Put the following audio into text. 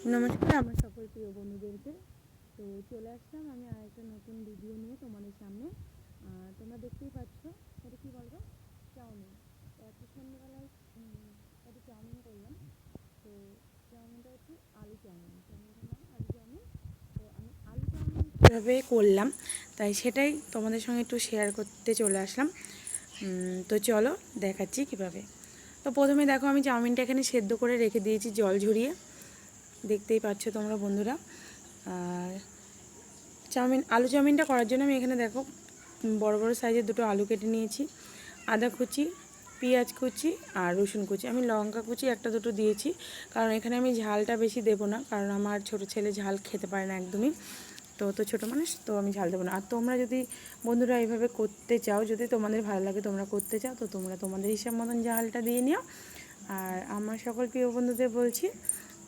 নমস্কার আমার সকল প্রিয় বন্ধুদেরকে। তো চলে আসলাম আমি আরেকটা নতুন ভিডিও নিয়ে তোমাদের সামনে। তোমরা দেখতেই পাচ্ছ এটা কী বলবো, চাউমিন। তো আজকে সন্ধ্যেবেলায় একটা চাউমিন করলাম। তো চাউমিনটা হচ্ছে আলু চাউমিন, চাউমিনটার নাম আলু চাউমিন। তো আমি আলু চাউমিন কীভাবে করলাম তাই সেটাই তোমাদের সঙ্গে একটু শেয়ার করতে চলে আসলাম। তো চলো দেখাচ্ছি কীভাবে। তো প্রথমে দেখো আমি চাউমিনটা এখানে সেদ্ধ করে রেখে দিয়েছি জল ঝরিয়ে, দেখতেই পাচ্ছ তোমরা বন্ধুরা। আর আলু চাউমিনটা করার জন্য আমি এখানে দেখো বড় বড় সাইজের দুটো আলু কেটে নিয়েছি, আদা কুচি, পেঁয়াজ কুচি আর রসুন কুচি, আমি লঙ্কা কুচি একটা দুটো দিয়েছি, কারণ এখানে আমি ঝালটা বেশি দেবো না, কারণ আমার ছোট ছেলে ঝাল খেতে পারে না একদমই। তো ছোটো মানুষ, তো আমি ঝাল দেবো না। আর তোমরা যদি বন্ধুরা এইভাবে করতে চাও, যদি তোমাদের ভালো লাগে তোমরা করতে চাও, তো তোমরা তোমাদের হিসাব মতন ঝালটা দিয়ে নিও। আর আমার সকল প্রিয় বন্ধুদের বলছি